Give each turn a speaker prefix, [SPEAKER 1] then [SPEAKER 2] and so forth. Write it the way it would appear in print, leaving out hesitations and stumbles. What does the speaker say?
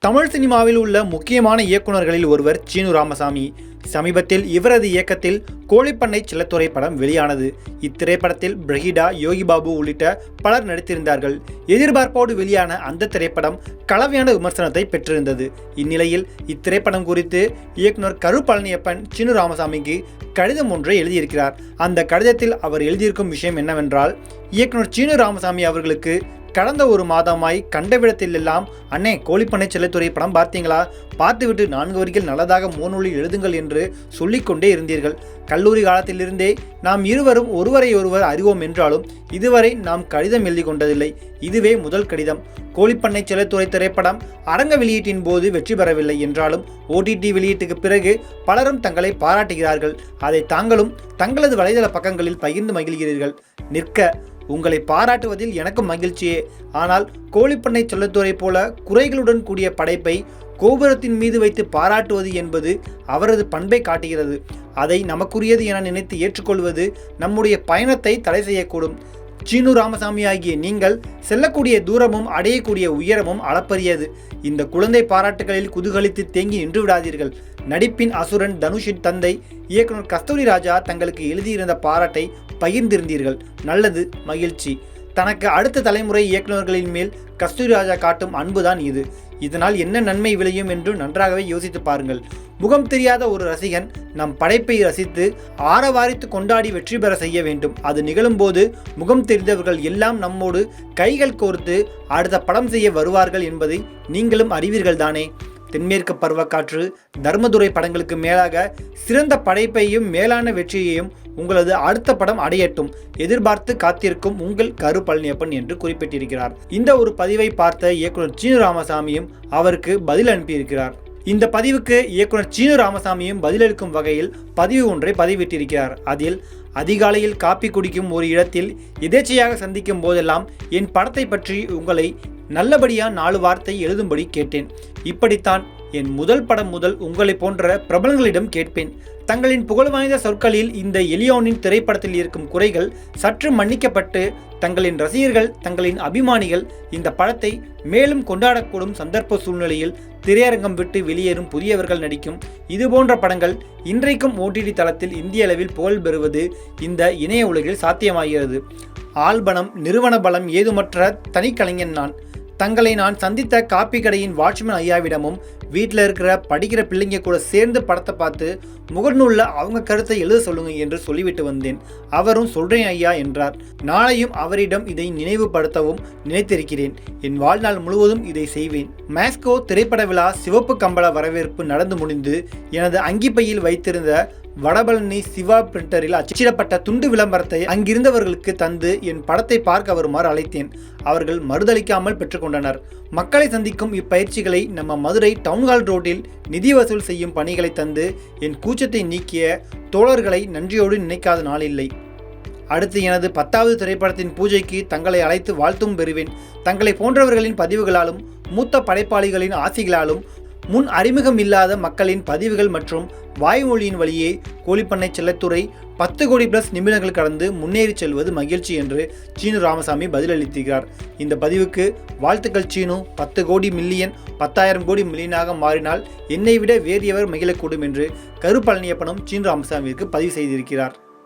[SPEAKER 1] தமிழ் சினிமாவில் உள்ள முக்கியமான இயக்குநர்களில் ஒருவர் சீனு ராமசாமி. சமீபத்தில் இவரது இயக்கத்தில் கோழிப்பண்ணை செல்லத்துறை படம் வெளியானது. இத்திரைப்படத்தில் பிரகிடா, யோகி பாபு உள்ளிட்ட பலர் நடித்திருந்தார்கள். எதிர்பார்ப்போடு வெளியான அந்த திரைப்படம் கலவையான விமர்சனத்தை பெற்றிருந்தது. இந்நிலையில் இத்திரைப்படம் குறித்து இயக்குனர் கரு பழனியப்பன் சீனு ராமசாமிக்கு கடிதம் ஒன்றை எழுதியிருக்கிறார். அந்த கடிதத்தில் அவர் எழுதியிருக்கும் விஷயம் என்னவென்றால், இயக்குனர் சீனு ராமசாமி அவர்களுக்கு கடந்த ஒரு மாதமாய் கண்டவிடத்தில் எல்லாம், அண்ணே கோழிப்பண்ணை செல்லத்துறை படம் பார்த்தீங்களா, பார்த்துவிட்டு 4 வரிகள் நல்லதாக முகநூலில் எழுதுங்கள் என்று சொல்லிக்கொண்டே இருந்தீர்கள். கல்லூரி காலத்திலிருந்தே நாம் இருவரும் ஒருவரை ஒருவர் அறிவோம் என்றாலும் இதுவரை நாம் கடிதம் எழுதி கொண்டதில்லை. இதுவே முதல் கடிதம். கோழிப்பண்ணை செல்லத்துறை திரைப்படம் அரங்க வெளியீட்டின் போது வெற்றி பெறவில்லை என்றாலும் OTT வெளியீட்டுக்கு பிறகு பலரும் தங்களை பாராட்டுகிறார்கள். அதை தாங்களும் தங்களது வலைதள பக்கங்களில் பகிர்ந்து மகிழ்கிறீர்கள். உங்களை பாராட்டுவதில் எனக்கும் மகிழ்ச்சியே. ஆனால் கோழிப்பண்ணை செல்லத்துறை போல குறைகளுடன் கூடிய படைப்பை கோபுரத்தின் மீது வைத்து பாராட்டுவது என்பது அவரது பண்பை காட்டுகிறது. அதை நமக்குரியது என நினைத்து ஏற்றுக்கொள்வது நம்முடைய பயணத்தை தடை செய்யக்கூடும். சீனு ராமசாமி ஆகிய நீங்கள் செல்லக்கூடிய தூரமும் அடையக்கூடிய உயரமும் அளப்பரியது. இந்த குழந்தை பாராட்டுகளில் குதூகலித்து தேங்கி நின்று விடாதீர்கள். நடிப்பின் அசுரன் தனுஷின் தந்தை இயக்குனர் கஸ்தூரி ராஜா தங்களுக்கு எழுதியிருந்த பாராட்டை பகிர்ந்திருந்தீர்கள். நல்லது, மகிழ்ச்சி. தனக்கு அடுத்த தலைமுறை இயக்குநர்களின் மேல் கஸ்தூரி ராஜா காட்டும் அன்புதான் இது. இதனால் என்ன நன்மை விளையும் என்று நன்றாகவே யோசித்து பாருங்கள். முகம் தெரியாத ஒரு ரசிகன் நம் படைப்பை ரசித்து ஆரவாரித்து கொண்டாடி வெற்றி பெற செய்ய வேண்டும். அது நிகழும்போது முகம் தெரிந்தவர்கள் எல்லாம் நம்மோடு கைகள் கோர்த்து அடுத்த படம் செய்ய வருவார்கள் என்பதை நீங்களும் அறிவீர்கள் தானே. தென்மேற்கு பருவக்காற்று, தர்மதுரை படங்களுக்கு மேலாக சிறந்த படைப்பையும் மேலான வெற்றியையும் உங்களது அடுத்த படம் அடையட்டும். எதிர்பார்த்து காத்திருக்கும் உங்கள் கரு பழனியப்பன் என்று குறிப்பிட்டிருக்கிறார். இந்த ஒரு பதிவை பார்த்த இயக்குனர் சீனு ராமசாமியும் அவருக்கு பதில் அனுப்பியிருக்கிறார். இந்த பதிவுக்கு இயக்குனர் சீனு ராமசாமியும் பதிலளிக்கும் வகையில் பதிவு ஒன்றை பதிவிட்டிருக்கிறார். அதில், அதிகாலையில் காப்பி குடிக்கும் ஒரு இடத்தில் எதேச்சையாக சந்திக்கும் போதெல்லாம் என் படத்தை பற்றி உங்களை நல்லபடியா 4 வார்த்தை எழுதும்படி கேட்டேன். இப்படித்தான் என் முதல் படம் முதல் உங்களை போன்ற பிரபலங்களிடம் கேட்பேன். தங்களின் புகழ்வாய்ந்த சொற்களில் இந்த எலியோனின் திரைப்படத்தில் இருக்கும் குறைகள் சற்று மன்னிக்கப்பட்டு தங்களின் ரசிகர்கள், தங்களின் அபிமானிகள் இந்த படத்தை மேலும் கொண்டாடக்கூடும் சந்தர்ப்ப சூழ்நிலையில் திரையரங்கம் விட்டு வெளியேறும் புதியவர்கள் நடிக்கும் இதுபோன்ற படங்கள் இன்றைக்கும் OTT தளத்தில் இந்திய அளவில் புகழ் பெறுவது இந்த இணைய உலகில் சாத்தியமாகிறது. ஆள்பலம், நிறுவன பலம் ஏதுமற்ற தனிக்கலைஞன் நான். தங்களை நான் சந்தித்த காப்பி கடையின் வாட்ச்மேன் ஐயாவிடமும் வீட்டில் இருக்கிற படிக்கிற பிள்ளைங்க கூட சேர்ந்து படத்தை பார்த்து முகநூலில் அவங்க கருத்தை எழுத சொல்லுங்க என்று சொல்லிவிட்டு வந்தேன். அவரும் சொல்கிறேன் ஐயா என்றார். நாளையும் அவரிடம் இதை நினைவுபடுத்தவும் நினைத்திருக்கிறேன். என் வாழ்நாள் முழுவதும் இதை செய்வேன். மாஸ்கோ திரைப்பட விழா சிவப்பு கம்பள வரவேற்பு நடந்து முடிந்து எனது அங்கிப்பையில் வைத்திருந்த வடபழனி சிவா பிரிண்டரில் அச்சிடப்பட்ட துண்டு விளம்பரத்தை அங்கிருந்தவர்களுக்கு தந்து என் படத்தை பார்க்க வருமாறு அழைத்தேன். அவர்கள் மறுதளிக்காமல் பெற்றுக்கொண்டனர். மக்களை சந்திக்கும் இப்பயிற்சிகளை நம்ம மதுரை டவுன்ஹால் ரோட்டில் நிதி வசூல் செய்யும் பணிகளை தந்து என் கூச்சத்தை நீக்கிய தோழர்களை நன்றியோடு நினைக்காத நாளில்லை. அடுத்து எனது 10வது திரைப்படத்தின் பூஜைக்கு தங்களை அழைத்து வாழ்த்தும் பெறுவேன். தங்களை போன்றவர்களின் பதிவுகளாலும் மூத்த படைப்பாளிகளின் ஆசைகளாலும் முன் அறிமுகம் இல்லாத மக்களின் பதிவுகள் மற்றும் வாய்மொழியின் வழியே கோழிப்பண்ணை செல்லத்துறை 10 கோடி பிளஸ் நிமிடங்கள் கடந்து முன்னேறி செல்வது மகிழ்ச்சி என்று சீனு ராமசாமி பதிலளித்திருக்கிறார். இந்த பதிவுக்கு வாழ்த்துக்கள் சீனு. 10 கோடி மில்லியன் 10,000 கோடி மில்லியனாக மாறினால் என்னை விட வேறு எவர் மகிழக்கூடும் என்று கரு பழனியப்பனும் சீனு ராமசாமிக்கு பதிவு செய்திருக்கிறார்.